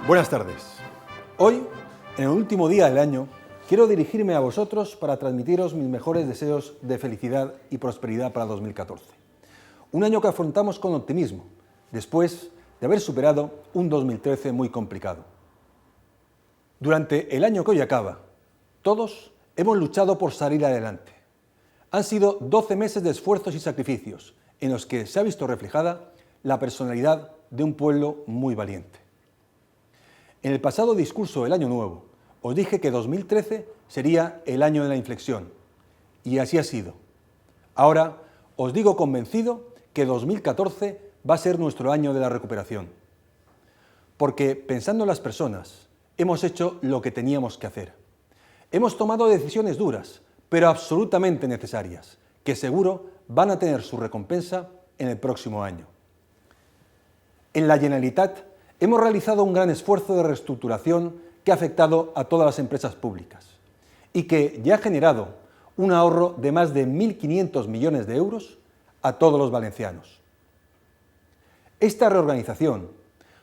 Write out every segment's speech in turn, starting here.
Buenas tardes. Hoy, en el último día del año, quiero dirigirme a vosotros para transmitiros mis mejores deseos de felicidad y prosperidad para 2014. Un año que afrontamos con optimismo, después de haber superado un 2013 muy complicado. Durante el año que hoy acaba, todos hemos luchado por salir adelante. Han sido 12 meses de esfuerzos y sacrificios en los que se ha visto reflejada la personalidad de un pueblo muy valiente. En el pasado discurso del Año Nuevo, os dije que 2013 sería el año de la inflexión, y así ha sido. Ahora os digo convencido que 2014 va a ser nuestro año de la recuperación. Porque, pensando en las personas, hemos hecho lo que teníamos que hacer. Hemos tomado decisiones duras, pero absolutamente necesarias, que seguro van a tener su recompensa en el próximo año. En la Generalitat hemos realizado un gran esfuerzo de reestructuración que ha afectado a todas las empresas públicas y que ya ha generado un ahorro de más de 1.500 millones de euros a todos los valencianos. Esta reorganización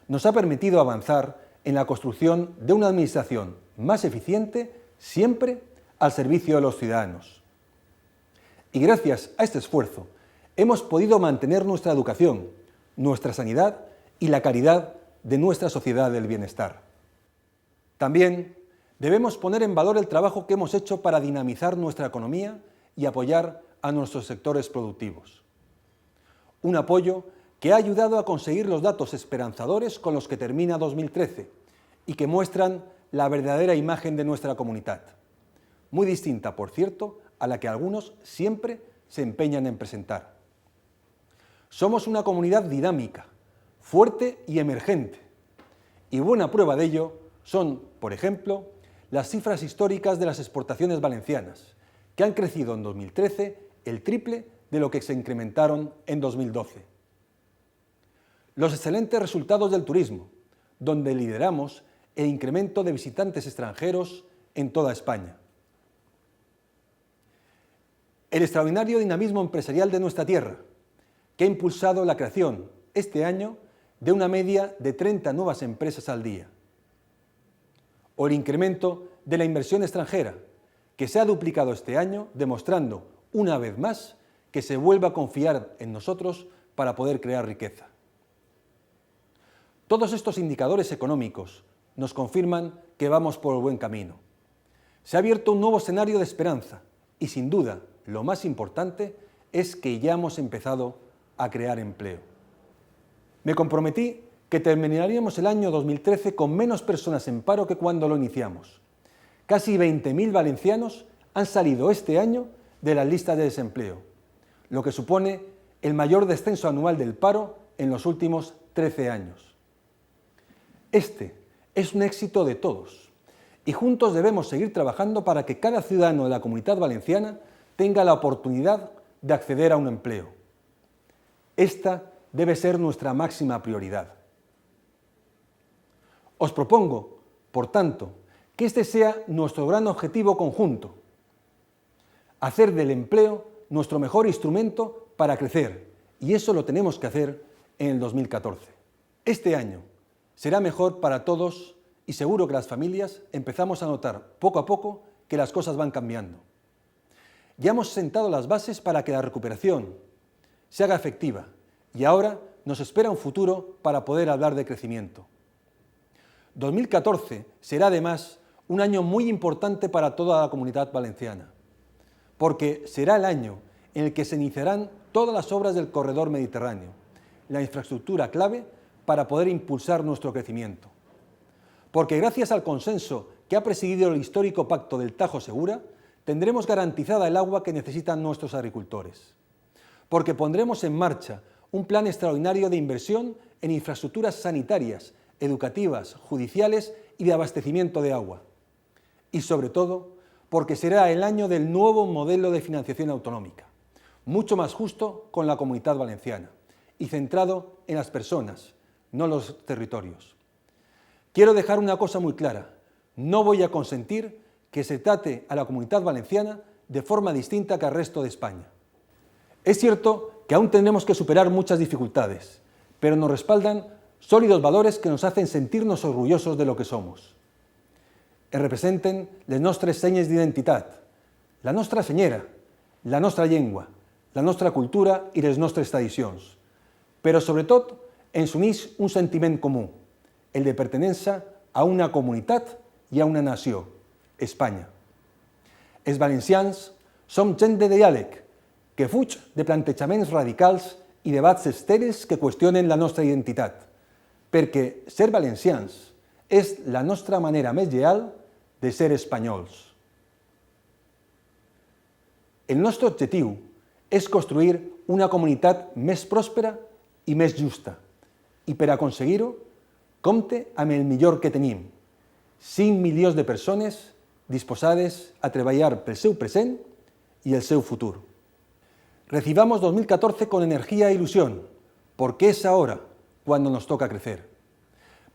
nos ha permitido avanzar en la construcción de una administración más eficiente, siempre al servicio de los ciudadanos. Y gracias a este esfuerzo hemos podido mantener nuestra educación, nuestra sanidad y la calidad de nuestra sociedad del bienestar. También debemos poner en valor el trabajo que hemos hecho para dinamizar nuestra economía y apoyar a nuestros sectores productivos. Un apoyo que ha ayudado a conseguir los datos esperanzadores con los que termina 2013 y que muestran la verdadera imagen de nuestra comunidad, muy distinta, por cierto, a la que algunos siempre se empeñan en presentar. Somos una comunidad dinámica, fuerte y emergente, y buena prueba de ello son, por ejemplo, las cifras históricas de las exportaciones valencianas, que han crecido en 2013 el triple de lo que se incrementaron en 2012. Los excelentes resultados del turismo, donde lideramos el incremento de visitantes extranjeros en toda España. El extraordinario dinamismo empresarial de nuestra tierra, que ha impulsado la creación este año de una media de 30 nuevas empresas al día. O el incremento de la inversión extranjera, que se ha duplicado este año, demostrando una vez más que se vuelve a confiar en nosotros para poder crear riqueza. Todos estos indicadores económicos nos confirman que vamos por el buen camino. Se ha abierto un nuevo escenario de esperanza y, sin duda, lo más importante es que ya hemos empezado a crear empleo. Me comprometí que terminaríamos el año 2013 con menos personas en paro que cuando lo iniciamos. Casi 20.000 valencianos han salido este año de las listas de desempleo, lo que supone el mayor descenso anual del paro en los últimos 13 años. Este es un éxito de todos y juntos debemos seguir trabajando para que cada ciudadano de la Comunidad Valenciana tenga la oportunidad de acceder a un empleo. Esta debe ser nuestra máxima prioridad. Os propongo, por tanto, que este sea nuestro gran objetivo conjunto: hacer del empleo nuestro mejor instrumento para crecer, y eso lo tenemos que hacer en el 2014. Este año será mejor para todos y seguro que las familias empezamos a notar poco a poco que las cosas van cambiando. Ya hemos sentado las bases para que la recuperación se haga efectiva y ahora nos espera un futuro para poder hablar de crecimiento. 2014 será además un año muy importante para toda la Comunidad Valenciana, porque será el año en el que se iniciarán todas las obras del corredor mediterráneo, la infraestructura clave para poder impulsar nuestro crecimiento. Porque gracias al consenso que ha presidido el histórico Pacto del Tajo Segura, tendremos garantizada el agua que necesitan nuestros agricultores. Porque pondremos en marcha un plan extraordinario de inversión en infraestructuras sanitarias, educativas, judiciales y de abastecimiento de agua. Y sobre todo, porque será el año del nuevo modelo de financiación autonómica, mucho más justo con la Comunidad Valenciana y centrado en las personas, no los territorios. Quiero dejar una cosa muy clara: no voy a consentir que se trate a la Comunidad Valenciana de forma distinta que al resto de España. Es cierto que aún tendremos que superar muchas dificultades, pero nos respaldan sólidos valores que nos hacen sentirnos orgullosos de lo que somos. Representen les nostres senyes d'identitat, la nostra senyera, la nostra llengua, la nostra cultura i les nostres tradicions. Però sobretot ens uneix un sentiment comú, el de pertenença a una comunitat i a una nació, Espanya. Els valencians som gent de diàleg, que fuig de plantejaments radicals i debats estèrils que qüestionen la nostra identitat, perquè ser valencians és la nostra manera més lleal de ser espanyols. El nostre objectiu és construir una comunitat més pròspera i més justa, i per aconseguir-ho, compte amb el millor que tenim, 5 milions de persones disposades a treballar pel seu present y el seu futur. Recibamos 2014 con energía e ilusión, porque es ahora cuando nos toca crecer.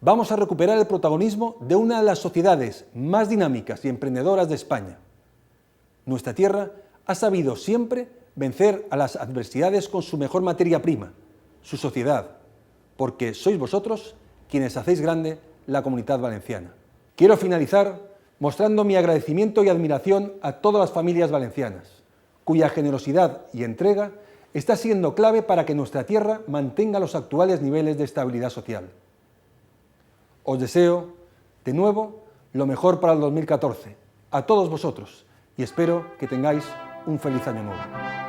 Vamos a recuperar el protagonismo de una de las sociedades más dinámicas y emprendedoras de España. Nuestra tierra ha sabido siempre vencer a las adversidades con su mejor materia prima, su sociedad, porque sois vosotros quienes hacéis grande la Comunidad Valenciana. Quiero finalizar mostrando mi agradecimiento y admiración a todas las familias valencianas, cuya generosidad y entrega está siendo clave para que nuestra tierra mantenga los actuales niveles de estabilidad social. Os deseo, de nuevo, lo mejor para el 2014, a todos vosotros, y espero que tengáis un feliz año nuevo.